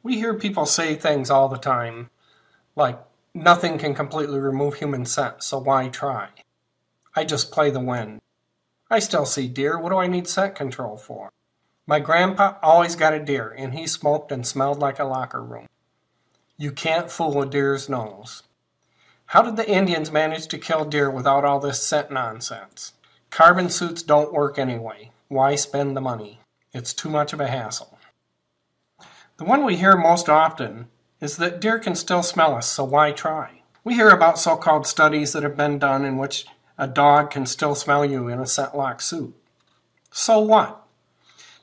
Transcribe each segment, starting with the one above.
We hear people say things all the time, like, nothing can completely remove human scent, so why try? I just play the wind. I still see deer. What do I need scent control for? My grandpa always got a deer, and he smoked and smelled like a locker room. You can't fool a deer's nose. How did the Indians manage to kill deer without all this scent nonsense? Carbon suits don't work anyway. Why spend the money? It's too much of a hassle. The one we hear most often is that deer can still smell us, so why try? We hear about so-called studies that have been done in which a dog can still smell you in a scent-lock suit. So what?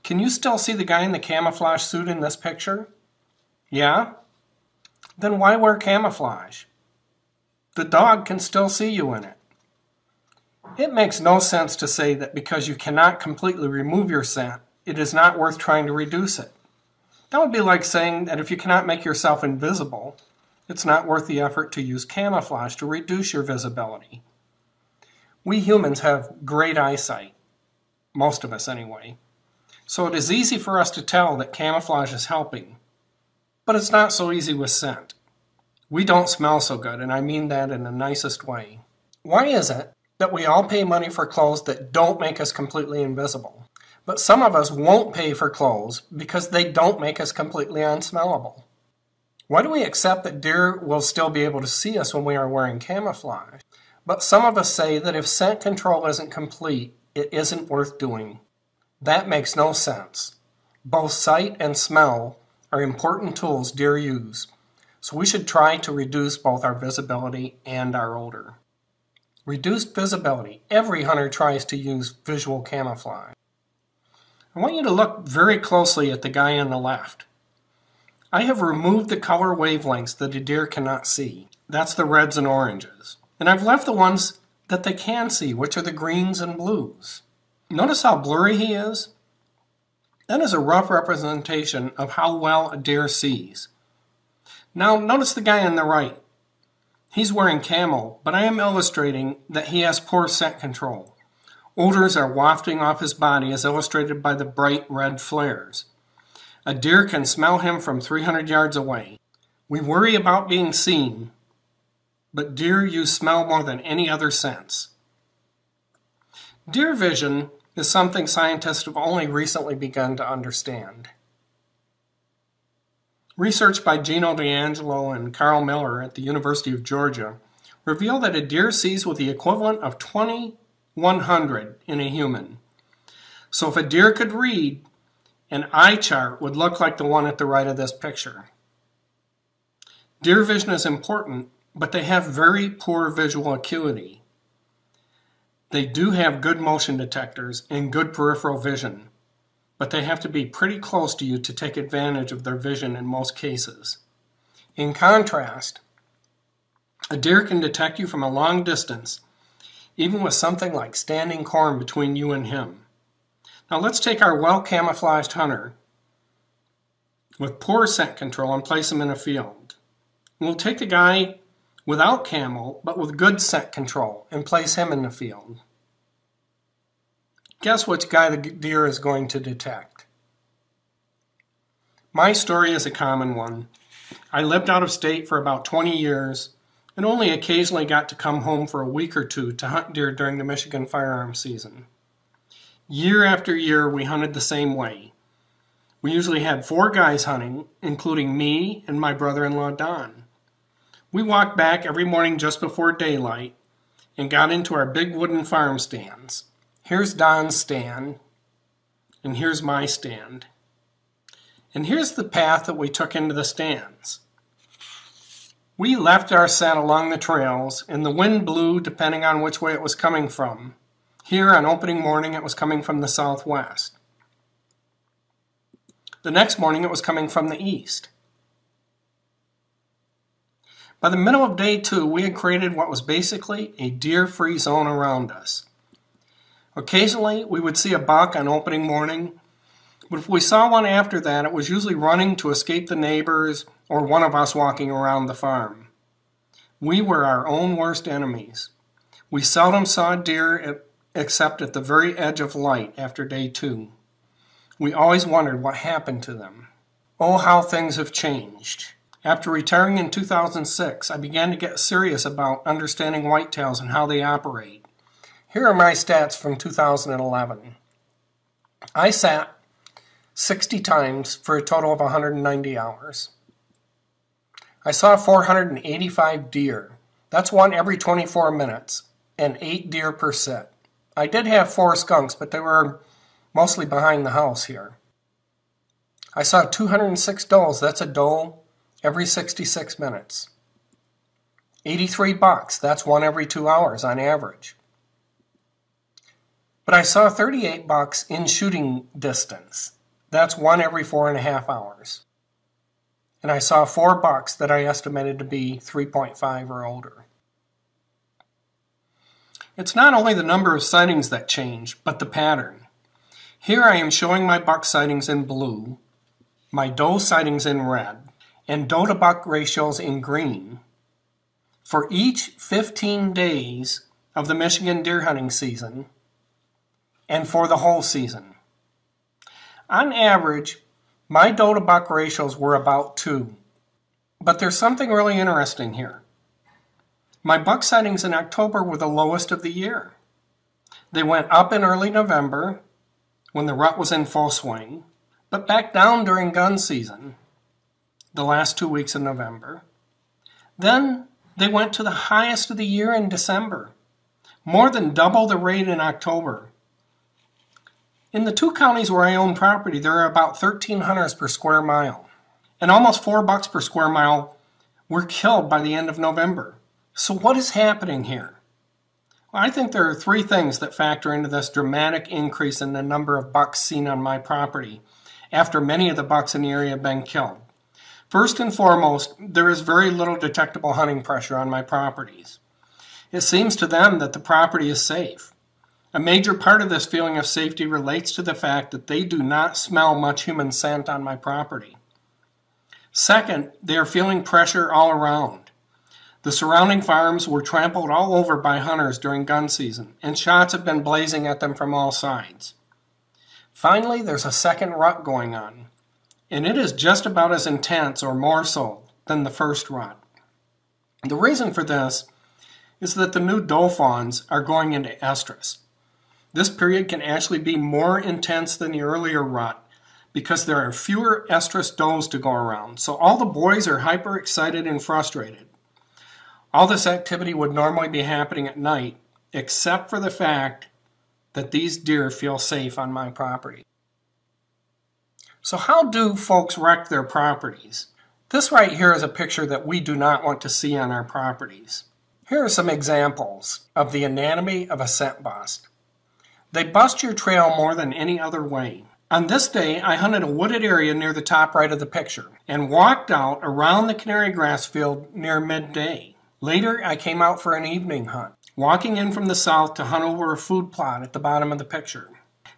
Can you still see the guy in the camouflage suit in this picture? Yeah? Then why wear camouflage? The dog can still see you in it. It makes no sense to say that because you cannot completely remove your scent, it is not worth trying to reduce it. That would be like saying that if you cannot make yourself invisible, it's not worth the effort to use camouflage to reduce your visibility. We humans have great eyesight, most of us anyway, so it is easy for us to tell that camouflage is helping, but it's not so easy with scent. We don't smell so good, and I mean that in the nicest way. Why is it that we all pay money for clothes that don't make us completely invisible, but some of us won't pay for clothes because they don't make us completely unsmellable? Why do we accept that deer will still be able to see us when we are wearing camouflage, but some of us say that if scent control isn't complete, it isn't worth doing? That makes no sense. Both sight and smell are important tools deer use, so we should try to reduce both our visibility and our odor. Reduced visibility. Every hunter tries to use visual camouflage. I want you to look very closely at the guy on the left. I have removed the color wavelengths that a deer cannot see. That's the reds and oranges. And I've left the ones that they can see, which are the greens and blues. Notice how blurry he is? That is a rough representation of how well a deer sees. Now notice the guy on the right. He's wearing camo, but I am illustrating that he has poor scent control. Odors are wafting off his body as illustrated by the bright red flares. A deer can smell him from 300 yards away. We worry about being seen, but deer use smell more than any other sense. Deer vision is something scientists have only recently begun to understand. Research by Gino D'Angelo and Carl Miller at the University of Georgia revealed that a deer sees with the equivalent of 2,100 in a human. So if a deer could read, an eye chart would look like the one at the right of this picture. Deer vision is important, but they have very poor visual acuity. They do have good motion detectors and good peripheral vision, but they have to be pretty close to you to take advantage of their vision in most cases. In contrast, a deer can detect you from a long distance, even with something like standing corn between you and him. Now let's take our well-camouflaged hunter with poor scent control and place him in a field. We'll take the guy without camo, but with good scent control, and place him in the field. Guess which guy the deer is going to detect? My story is a common one. I lived out of state for about 20 years and only occasionally got to come home for a week or two to hunt deer during the Michigan firearms season. Year after year, we hunted the same way. We usually had 4 guys hunting, including me and my brother-in-law Don. We walked back every morning just before daylight and got into our big wooden farm stands. Here's Don's stand, and here's my stand. And here's the path that we took into the stands. We left our scent along the trails, and the wind blew depending on which way it was coming from. Here on opening morning, it was coming from the southwest. The next morning, it was coming from the east. By the middle of day 2, we had created what was basically a deer-free zone around us. Occasionally, we would see a buck on opening morning, but if we saw one after that, it was usually running to escape the neighbors or one of us walking around the farm. We were our own worst enemies. We seldom saw deer except at the very edge of light after day 2. We always wondered what happened to them. Oh, how things have changed. After retiring in 2006, I began to get serious about understanding whitetails and how they operate. Here are my stats from 2011. I sat 60 times for a total of 190 hours. I saw 485 deer. That's one every 24 minutes, and 8 deer per sit. I did have 4 skunks, but they were mostly behind the house here. I saw 206 does. That's a doe every 66 minutes. 83 bucks. That's one every 2 hours on average. But I saw 38 bucks in shooting distance. That's one every 4.5 hours. And I saw 4 bucks that I estimated to be 3.5 or older. It's not only the number of sightings that change, but the pattern. Here I am showing my buck sightings in blue, my doe sightings in red, and doe to buck ratios in green for each 15 days of the Michigan deer hunting season and for the whole season. On average, my doe to buck ratios were about 2. But there's something really interesting here. My buck sightings in October were the lowest of the year. They went up in early November when the rut was in full swing, but back down during gun season, the last 2 weeks of November. Then they went to the highest of the year in December, more than double the rate in October. In the 2 counties where I own property, there are about 13 hunters per square mile, and almost 4 bucks per square mile were killed by the end of November. So what is happening here? Well, I think there are 3 things that factor into this dramatic increase in the number of bucks seen on my property after many of the bucks in the area have been killed. First and foremost, there is very little detectable hunting pressure on my properties. It seems to them that the property is safe. A major part of this feeling of safety relates to the fact that they do not smell much human scent on my property. Second, they are feeling pressure all around. The surrounding farms were trampled all over by hunters during gun season, and shots have been blazing at them from all sides. Finally, there's a second rut going on, and it is just about as intense or more so than the first rut. The reason for this is that the new doe fawns are going into estrus. This period can actually be more intense than the earlier rut because there are fewer estrus does to go around, so all the boys are hyper excited and frustrated. All this activity would normally be happening at night, except for the fact that these deer feel safe on my property. So how do folks wreck their properties? This right here is a picture that we do not want to see on our properties. Here are some examples of the anatomy of a scent bust. They bust your trail more than any other way. On this day, I hunted a wooded area near the top right of the picture and walked out around the canary grass field near midday. Later, I came out for an evening hunt, walking in from the south to hunt over a food plot at the bottom of the picture.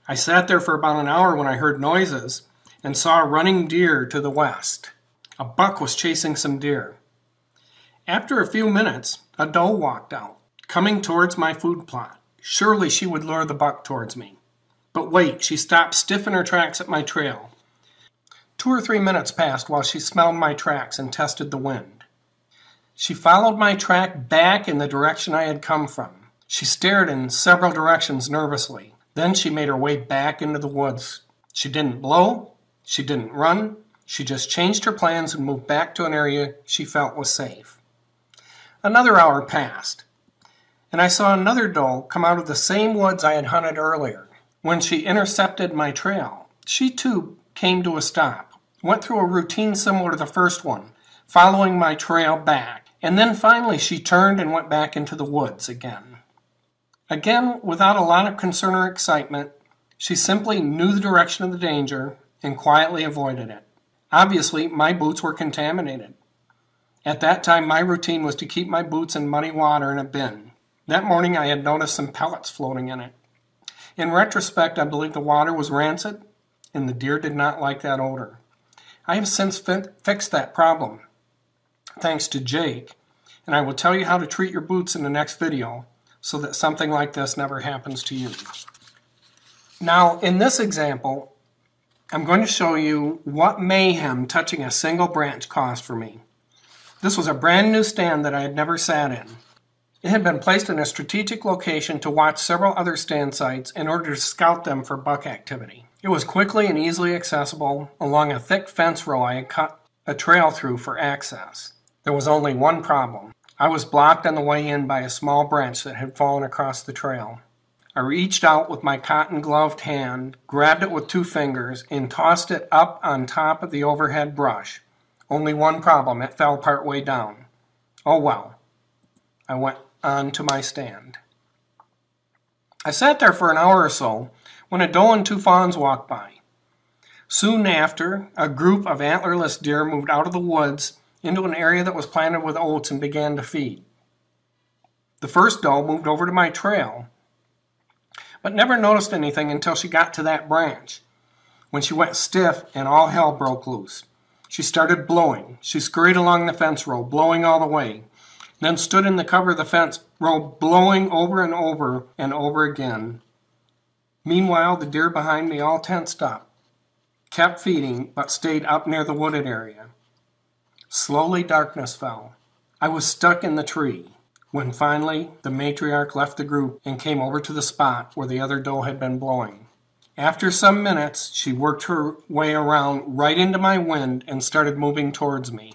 I sat there for about an hour when I heard noises and saw a running deer to the west. A buck was chasing some deer. After a few minutes, a doe walked out, coming towards my food plot. Surely she would lure the buck towards me. But wait, she stopped stiff in her tracks at my trail. 2 or 3 minutes passed while she smelled my tracks and tested the wind. She followed my track back in the direction I had come from. She stared in several directions nervously. Then she made her way back into the woods. She didn't blow. She didn't run. She just changed her plans and moved back to an area she felt was safe. Another hour passed, and I saw another doe come out of the same woods I had hunted earlier. When she intercepted my trail, she too came to a stop, went through a routine similar to the first one, following my trail back, and then finally she turned and went back into the woods again. Again, without a lot of concern or excitement, she simply knew the direction of the danger and quietly avoided it. Obviously, my boots were contaminated. At that time, my routine was to keep my boots in muddy water in a bin. That morning, I had noticed some pellets floating in it. In retrospect, I believe the water was rancid, and the deer did not like that odor. I have since fixed that problem, thanks to Jake, and I will tell you how to treat your boots in the next video so that something like this never happens to you. Now, in this example, I'm going to show you what mayhem touching a single branch caused for me. This was a brand new stand that I had never sat in. It had been placed in a strategic location to watch several other stand sites in order to scout them for buck activity. It was quickly and easily accessible along a thick fence row I had cut a trail through for access. There was only one problem. I was blocked on the way in by a small branch that had fallen across the trail. I reached out with my cotton-gloved hand, grabbed it with 2 fingers, and tossed it up on top of the overhead brush. Only one problem, it fell part way down. Oh well. I went on to my stand. I sat there for an hour or so when a doe and 2 fawns walked by. Soon after, a group of antlerless deer moved out of the woods into an area that was planted with oats and began to feed. The first doe moved over to my trail, but never noticed anything until she got to that branch, when she went stiff and all hell broke loose. She started blowing. She scurried along the fence row, blowing all the way, then stood in the cover of the fence row, blowing over and over again. Meanwhile, the deer behind me all tensed up, kept feeding, but stayed up near the wooded area. Slowly, darkness fell. I was stuck in the tree, when finally the matriarch left the group and came over to the spot where the other doe had been blowing. After some minutes, she worked her way around right into my wind and started moving towards me.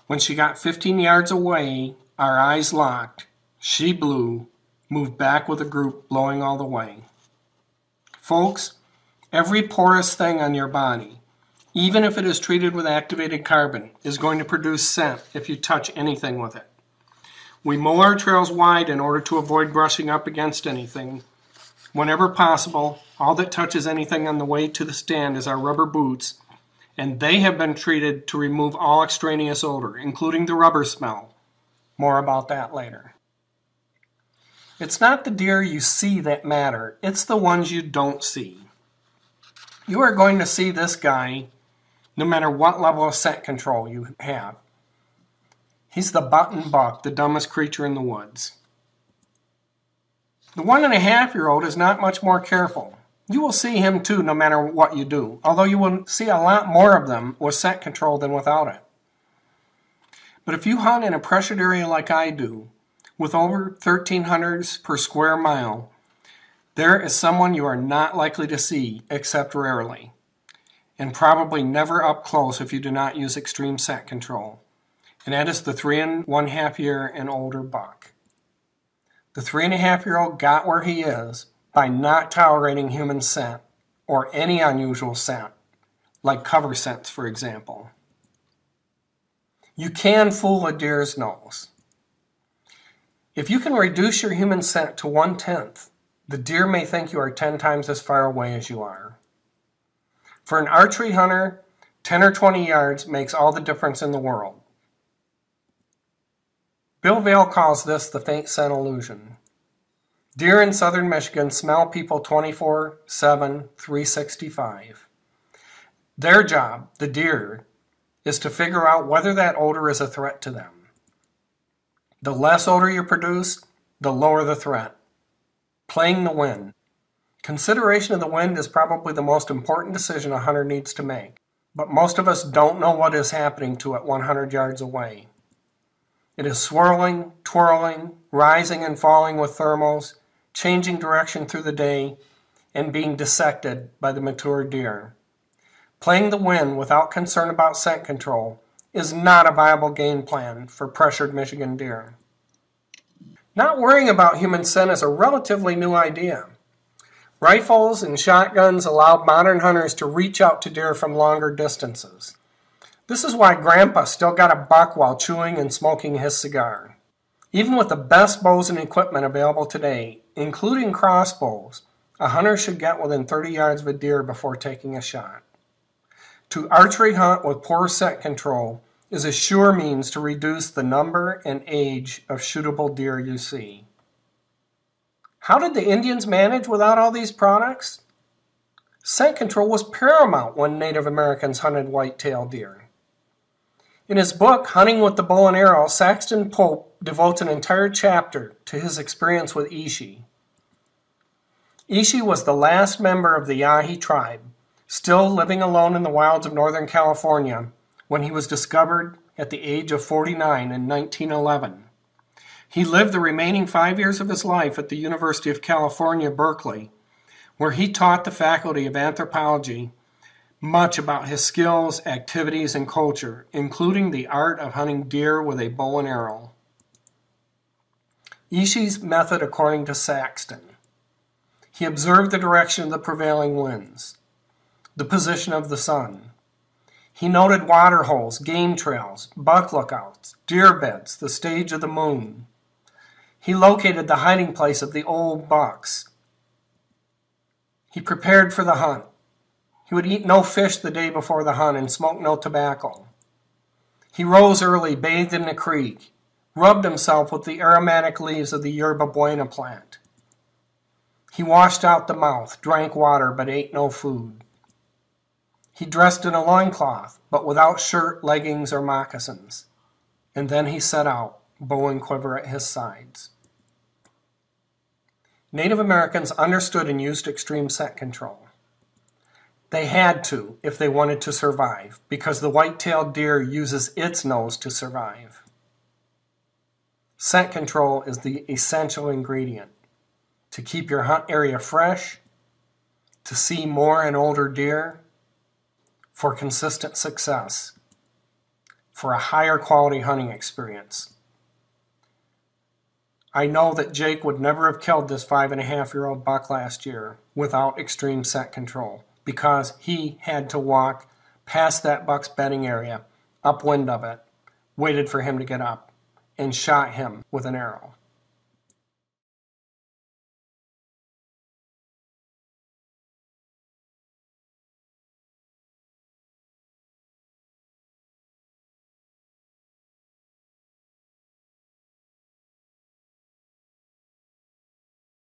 When she got 15 yards away, our eyes locked. She blew, moved back with the group, blowing all the way. Folks, every porous thing on your body, even if it is treated with activated carbon, is going to produce scent if you touch anything with it. We mow our trails wide in order to avoid brushing up against anything. Whenever possible, all that touches anything on the way to the stand is our rubber boots, and they have been treated to remove all extraneous odor, including the rubber smell. More about that later. It's not the deer you see that matter, it's the ones you don't see. You are going to see this guy no matter what level of scent control you have. He's the button buck, the dumbest creature in the woods. The 1.5-year-old is not much more careful. You will see him too no matter what you do, although you will see a lot more of them with scent control than without it. But if you hunt in a pressured area like I do, with over 1,300s per square mile, there is someone you are not likely to see except rarely, and probably never up close if you do not use extreme scent control. And that is the 3.5-year and older buck. The 3.5-year-old got where he is by not tolerating human scent or any unusual scent, like cover scents, for example. You can fool a deer's nose. If you can reduce your human scent to 1/10, the deer may think you are 10 times as far away as you are. For an archery hunter, 10 or 20 yards makes all the difference in the world. Bill Vail calls this the faint scent illusion. Deer in southern Michigan smell people 24/7, 365. Their job, the deer, is to figure out whether that odor is a threat to them. The less odor you produce, the lower the threat. Playing the wind. Consideration of the wind is probably the most important decision a hunter needs to make, but most of us don't know what is happening to it 100 yards away. It is swirling, twirling, rising and falling with thermals, changing direction through the day, and being dissected by the mature deer. Playing the wind without concern about scent control is not a viable game plan for pressured Michigan deer. Not worrying about human scent is a relatively new idea. Rifles and shotguns allow modern hunters to reach out to deer from longer distances. This is why Grandpa still got a buck while chewing and smoking his cigar. Even with the best bows and equipment available today, including crossbows, a hunter should get within 30 yards of a deer before taking a shot. To archery hunt with poor scent control is a sure means to reduce the number and age of shootable deer you see. How did the Indians manage without all these products? Scent control was paramount when Native Americans hunted white-tailed deer. In his book, Hunting with the Bow and Arrow, Saxton Pope devotes an entire chapter to his experience with Ishi. Ishi was the last member of the Yahi tribe, still living alone in the wilds of Northern California when he was discovered at the age of 49 in 1911. He lived the remaining 5 years of his life at the University of California, Berkeley, where he taught the faculty of anthropology much about his skills, activities, and culture, including the art of hunting deer with a bow and arrow. Ishi's method according to Saxton. He observed the direction of the prevailing winds, the position of the sun. He noted water holes, game trails, buck lookouts, deer beds, the stage of the moon. He located the hiding place of the old bucks. He prepared for the hunt. He would eat no fish the day before the hunt and smoke no tobacco. He rose early, bathed in the creek, rubbed himself with the aromatic leaves of the yerba buena plant. He washed out the mouth, drank water, but ate no food. He dressed in a loincloth, but without shirt, leggings, or moccasins. And then he set out, bow and quiver at his sides. Native Americans understood and used extreme scent control. They had to if they wanted to survive, because the white-tailed deer uses its nose to survive. Scent control is the essential ingredient to keep your hunt area fresh, to see more and older deer, for consistent success, for a higher quality hunting experience. I know that Jake would never have killed this 5.5-year-old buck last year without extreme scent control, because he had to walk past that buck's bedding area, upwind of it, waited for him to get up, and shot him with an arrow.